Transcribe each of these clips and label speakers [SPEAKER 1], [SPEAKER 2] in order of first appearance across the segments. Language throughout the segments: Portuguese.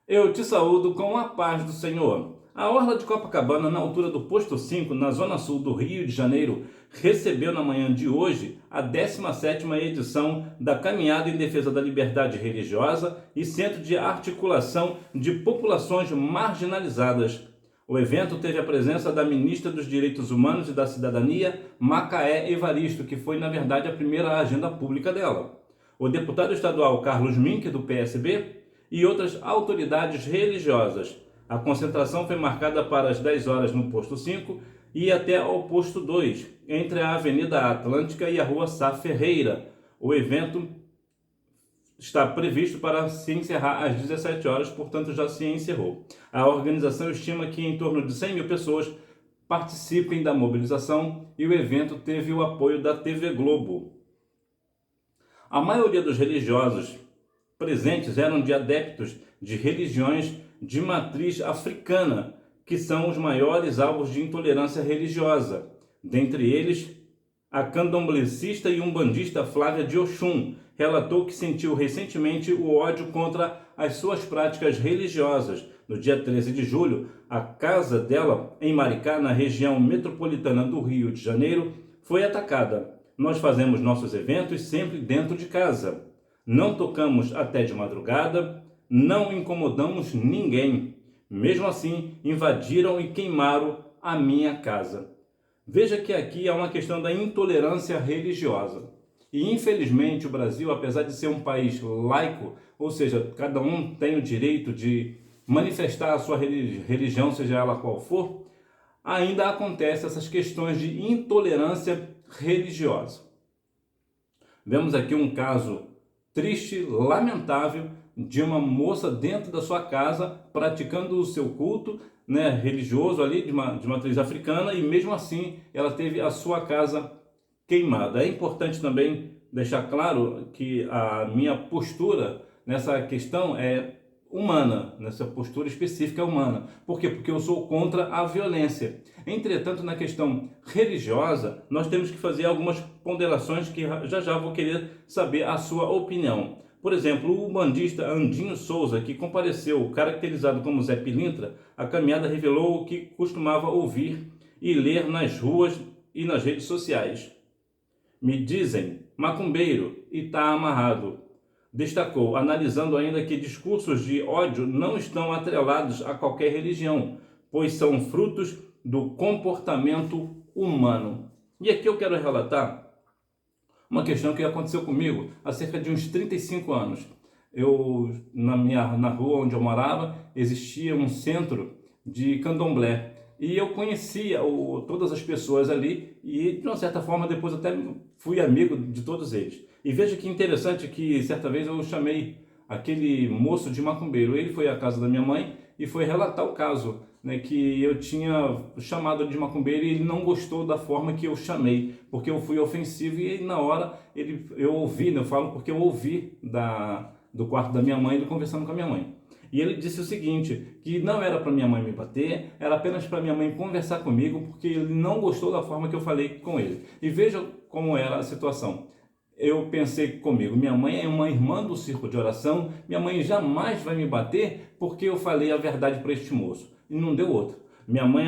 [SPEAKER 1] Eu te saúdo com a paz do Senhor. A Orla de Copacabana, na altura do Posto 5, na zona sul do Rio de Janeiro, recebeu na manhã de hoje a 17ª edição da Caminhada em Defesa da Liberdade Religiosa e Centro de Articulação de Populações Marginalizadas. O evento teve a presença da ministra dos Direitos Humanos e da Cidadania, Macaé Evaristo, que foi, na verdade, a primeira agenda pública dela. O deputado estadual Carlos Mink, do PSB, e outras autoridades religiosas. A concentração foi marcada para as 10 horas no posto 5 e até ao posto 2, entre a Avenida Atlântica e a Rua Sá Ferreira. O evento está previsto para se encerrar às 17 horas, portanto já se encerrou. A organização estima que em torno de 100 mil pessoas participem da mobilização e o evento teve o apoio da TV Globo. A maioria dos religiosos presentes eram de adeptos de religiões de matriz africana, que são os maiores alvos de intolerância religiosa. Dentre eles, a candomblessista e umbandista Flávia de Oxum relatou que sentiu recentemente o ódio contra as suas práticas religiosas. No dia 13 de julho, a casa dela, em Maricá, na região metropolitana do Rio de Janeiro, foi atacada. Nós fazemos nossos eventos sempre dentro de casa. Não tocamos até de madrugada, não incomodamos ninguém. Mesmo assim, invadiram e queimaram a minha casa. Veja que aqui é uma questão da intolerância religiosa. E infelizmente o Brasil, apesar de ser um país laico, ou seja, cada um tem o direito de manifestar a sua religião, seja ela qual for, ainda acontecem essas questões de intolerância religiosa. Vemos aqui um caso triste, lamentável, de uma moça dentro da sua casa praticando o seu culto, religioso ali de matriz africana, e mesmo assim ela teve a sua casa queimada. É importante também deixar claro que a minha postura nessa questão é humana, nessa postura específica é humana. Por quê? Porque eu sou contra a violência. Entretanto, na questão religiosa, nós temos que fazer algumas ponderações que já vou querer saber a sua opinião. Por exemplo, o umbandista Andinho Souza, que compareceu caracterizado como Zé Pilintra, a caminhada revelou o que costumava ouvir e ler nas ruas e nas redes sociais. Me dizem, macumbeiro, e tá amarrado. Destacou, analisando ainda que discursos de ódio não estão atrelados a qualquer religião, pois são frutos do comportamento humano. E aqui eu quero relatar uma questão que aconteceu comigo há cerca de uns 35 anos. Na rua onde eu morava, existia um centro de candomblé. E eu conhecia todas as pessoas ali e, de uma certa forma, depois até fui amigo de todos eles. E veja que interessante que, certa vez, eu chamei aquele moço de macumbeiro. Ele foi à casa da minha mãe e foi relatar o caso, que eu tinha chamado de macumbeiro e ele não gostou da forma que eu chamei, porque eu fui ofensivo e na hora eu ouvi, eu falo porque eu ouvi do quarto da minha mãe, ele conversando com a minha mãe. E ele disse o seguinte, que não era para minha mãe me bater, era apenas para minha mãe conversar comigo, porque ele não gostou da forma que eu falei com ele. E veja como era a situação. Eu pensei comigo, minha mãe é uma irmã do círculo de oração, minha mãe jamais vai me bater porque eu falei a verdade para este moço. E não deu outra. Minha mãe,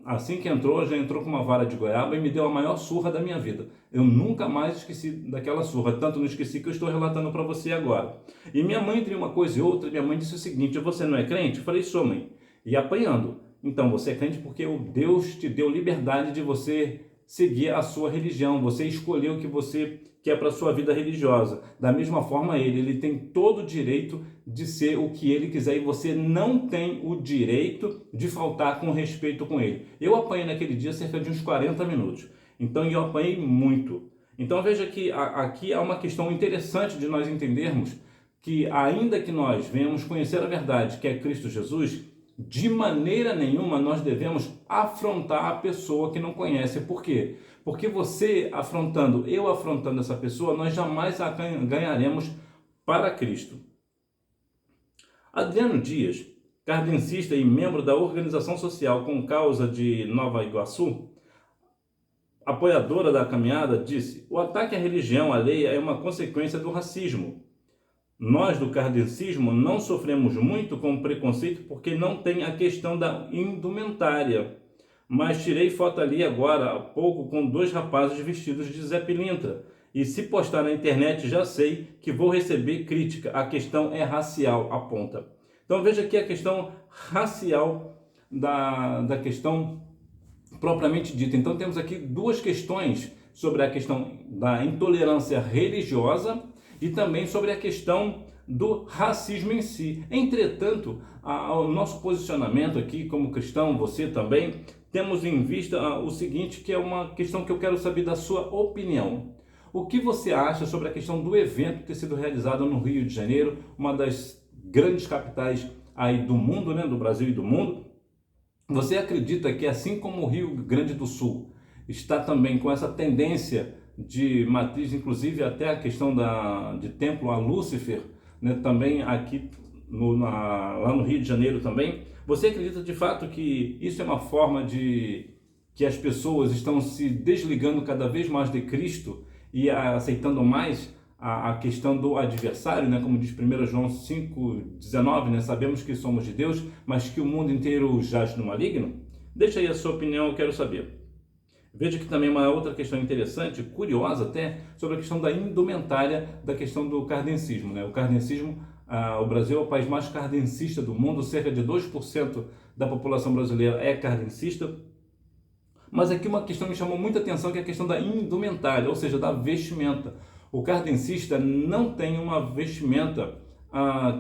[SPEAKER 1] assim que entrou, já entrou com uma vara de goiaba e me deu a maior surra da minha vida. Eu nunca mais esqueci daquela surra, tanto não esqueci que eu estou relatando para você agora. E minha mãe, entre uma coisa e outra, minha mãe disse o seguinte, você não é crente? Eu falei, sou, mãe. E apanhando. Então, você é crente porque Deus te deu liberdade de você seguir a sua religião, você escolheu o que você quer para a sua vida religiosa. Da mesma forma, ele tem todo o direito de ser o que ele quiser e você não tem o direito de faltar com respeito com ele. Eu apanhei naquele dia cerca de uns 40 minutos, então eu apanhei muito. Então veja que aqui há uma questão interessante de nós entendermos que ainda que nós venhamos conhecer a verdade, que é Cristo Jesus, de maneira nenhuma nós devemos afrontar a pessoa que não conhece. Por quê? Porque você afrontando, eu afrontando essa pessoa, nós jamais a ganharemos para Cristo. Adriano Dias, cardencista e membro da Organização Social com Causa de Nova Iguaçu, apoiadora da caminhada, disse: o ataque à religião alheia é uma consequência do racismo. Nós do kardecismo não sofremos muito com preconceito porque não tem a questão da indumentária. Mas tirei foto ali agora há pouco com dois rapazes vestidos de Zé Pilintra. E se postar na internet já sei que vou receber crítica. A questão é racial, aponta. Então veja aqui a questão racial da questão propriamente dita. Então temos aqui duas questões sobre a questão da intolerância religiosa e também sobre a questão do racismo em si. Entretanto, o nosso posicionamento aqui como cristão, você também, temos em vista o seguinte, que é uma questão que eu quero saber da sua opinião. O que você acha sobre a questão do evento ter sido realizado no Rio de Janeiro, uma das grandes capitais aí do mundo, né, do Brasil e do mundo? Você acredita que, assim como o Rio Grande do Sul está também com essa tendência de matriz, inclusive até a questão de templo a Lúcifer, né, também aqui lá no Rio de Janeiro também, você acredita de fato que isso é uma forma de que as pessoas estão se desligando cada vez mais de Cristo e aceitando mais a questão do adversário, né? Como diz 1 João 5,19, né? Sabemos que somos de Deus, mas que o mundo inteiro jaz no maligno? Deixa aí a sua opinião, eu quero saber. Veja que também uma outra questão interessante, curiosa até, sobre a questão da indumentária da questão do kardecismo, né? O kardecismo, o Brasil é o país mais kardencista do mundo, cerca de 2% da população brasileira é kardecista. Mas aqui uma questão me chamou muita atenção, que é a questão da indumentária, ou seja, da vestimenta. O kardencista não tem uma vestimenta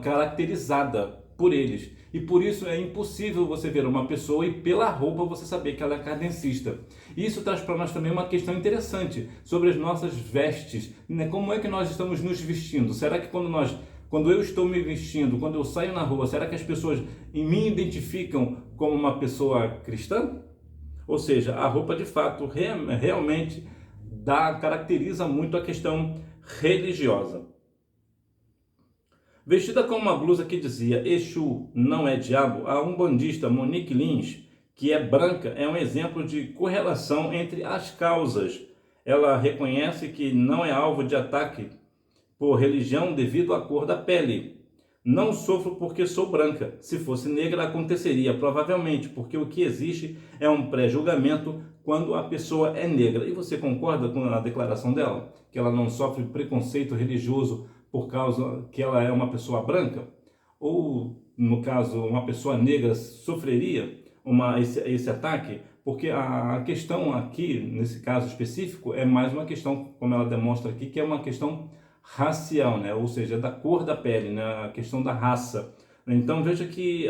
[SPEAKER 1] caracterizada por eles. E por isso é impossível você ver uma pessoa e pela roupa você saber que ela é kardencista. Isso traz para nós também uma questão interessante sobre as nossas vestes, né? Como é que nós estamos nos vestindo? Será que quando eu estou me vestindo, quando eu saio na rua, será que as pessoas me identificam como uma pessoa cristã? Ou seja, a roupa de fato realmente caracteriza muito a questão religiosa. Vestida com uma blusa que dizia Exu não é diabo, a umbandista Monique Lins, que é branca, é um exemplo de correlação entre as causas. Ela reconhece que não é alvo de ataque por religião devido à cor da pele. Não sofro porque sou branca. Se fosse negra, aconteceria, provavelmente, porque o que existe é um pré-julgamento quando a pessoa é negra. E você concorda com a declaração dela? Que ela não sofre preconceito religioso por causa que ela é uma pessoa branca? Ou, no caso, uma pessoa negra sofreria esse ataque? Porque a questão aqui, nesse caso específico, é mais uma questão, como ela demonstra aqui, que é uma questão racial, né? Ou seja, da cor da pele, né? A questão da raça. Então veja que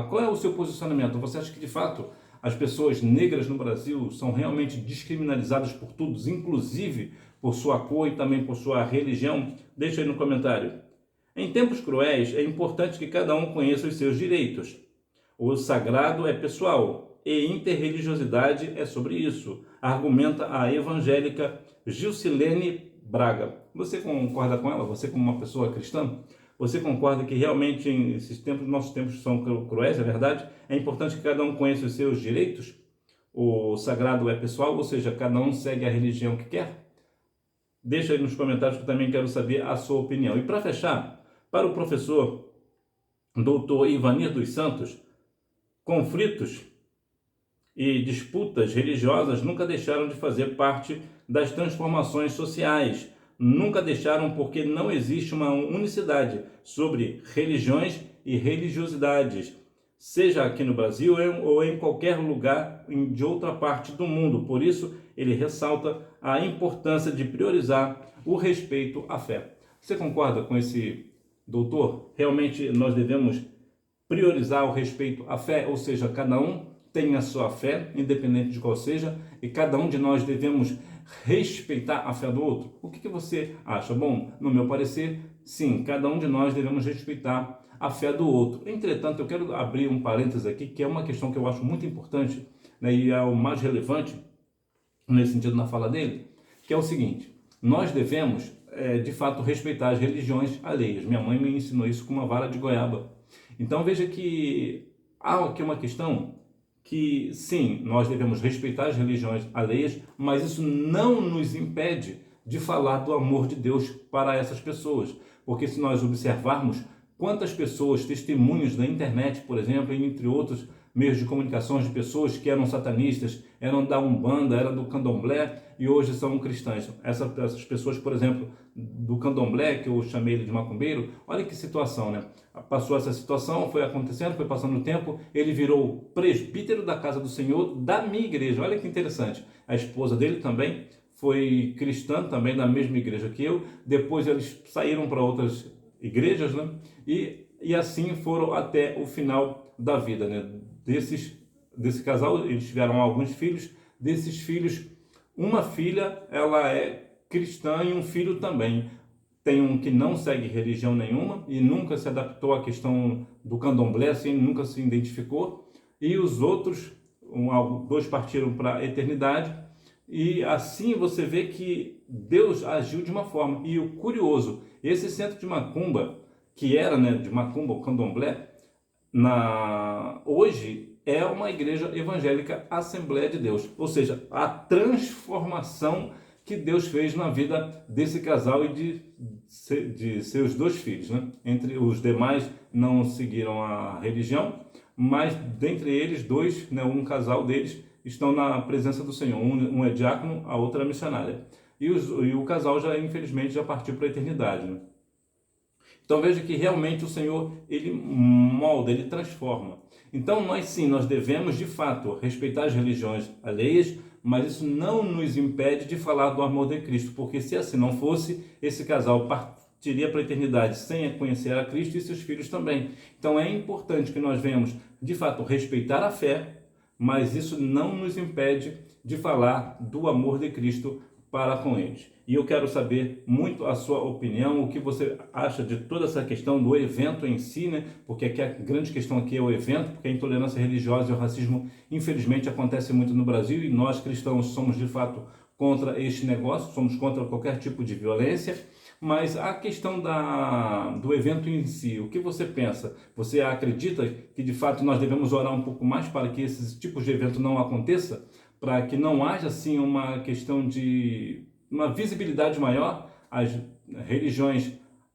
[SPEAKER 1] qual é o seu posicionamento? Você acha que de fato as pessoas negras no Brasil são realmente descriminalizadas por todos, inclusive por sua cor e também por sua religião? Deixa aí no comentário. Em tempos cruéis é importante que cada um conheça os seus direitos. O sagrado é pessoal e interreligiosidade é sobre isso, argumenta a evangélica Gilcilene Braga. Você concorda com ela? Você como uma pessoa cristã? Você concorda que realmente esses tempos, nossos tempos são cruéis, é verdade? É importante que cada um conheça os seus direitos? O sagrado é pessoal, ou seja, cada um segue a religião que quer? Deixa aí nos comentários que eu também quero saber a sua opinião. E para fechar, para o professor doutor Ivanir dos Santos, conflitos e disputas religiosas nunca deixaram de fazer parte das transformações sociais. Nunca deixaram, porque não existe uma unicidade sobre religiões e religiosidades, seja aqui no Brasil ou em qualquer lugar de outra parte do mundo. Por isso, ele ressalta a importância de priorizar o respeito à fé. Você concorda com esse doutor? Realmente nós devemos priorizar o respeito à fé, ou seja, cada um tem a sua fé, independente de qual seja, e cada um de nós devemos respeitar a fé do outro. O que você acha? Bom, no meu parecer, sim, cada um de nós devemos respeitar a fé do outro. Entretanto, eu quero abrir um parênteses aqui, que é uma questão que eu acho muito importante, né, e é o mais relevante nesse sentido na fala dele, que é o seguinte: nós devemos, de fato, respeitar as religiões alheias. Minha mãe me ensinou isso com uma vara de goiaba. Então veja que há aqui uma questão que, sim, nós devemos respeitar as religiões alheias, mas isso não nos impede de falar do amor de Deus para essas pessoas. porque se nós observarmos quantas pessoas, testemunhos da internet, por exemplo, e entre outros meios de comunicação de pessoas que eram satanistas, eram da Umbanda, eram do Candomblé e hoje são cristãs. Essas pessoas, por exemplo, do Candomblé, que eu chamei ele de macumbeiro, olha que situação, né? Passou essa situação, foi acontecendo, foi passando o tempo, ele virou presbítero da Casa do Senhor da minha igreja. Olha que interessante. A esposa dele também foi cristã, também da mesma igreja que eu. Depois eles saíram para outras igrejas, né? E assim foram até o final da vida, né? Desse casal, eles tiveram alguns filhos. Desses filhos, uma filha, ela é cristã e um filho também. Tem um que não segue religião nenhuma e nunca se adaptou à questão do candomblé, assim, nunca se identificou. E os outros, dois partiram para a eternidade. E assim você vê que Deus agiu de uma forma. E o curioso, esse centro de macumba, que era, né, de macumba, o candomblé, hoje é uma igreja evangélica Assembleia de Deus. Ou seja, a transformação que Deus fez na vida desse casal e de seus dois filhos, né? Entre os demais não seguiram a religião, mas dentre eles dois, né, um casal deles estão na presença do Senhor. Um é diácono, a outra é missionária. E o casal já, infelizmente, já partiu para a eternidade, né? Então veja que realmente o Senhor, ele molda, ele transforma. Então nós devemos de fato respeitar as religiões alheias, mas isso não nos impede de falar do amor de Cristo, porque se assim não fosse, esse casal partiria para a eternidade sem conhecer a Cristo e seus filhos também. Então é importante que nós venhamos de fato respeitar a fé, mas isso não nos impede de falar do amor de Cristo para com eles. E eu quero saber muito a sua opinião, o que você acha de toda essa questão do evento em si, né? Porque aqui a grande questão aqui é o evento, porque a intolerância religiosa e o racismo, infelizmente, acontece muito no Brasil, e nós cristãos somos de fato contra este negócio, somos contra qualquer tipo de violência. Mas a questão do evento em si, o que você pensa? Você acredita que de fato nós devemos orar um pouco mais para que esses tipos de evento não aconteça? Para que não haja assim uma questão de uma visibilidade maior às religiões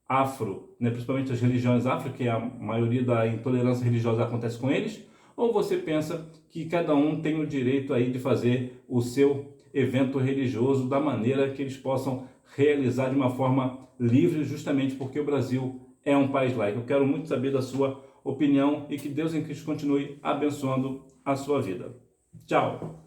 [SPEAKER 1] afro, né, principalmente as religiões afro, que a maioria da intolerância religiosa acontece com eles? Ou você pensa que cada um tem o direito aí de fazer o seu evento religioso da maneira que eles possam realizar de uma forma livre, justamente porque o Brasil é um país laico? Eu quero muito saber da sua opinião e que Deus em Cristo continue abençoando a sua vida. Tchau!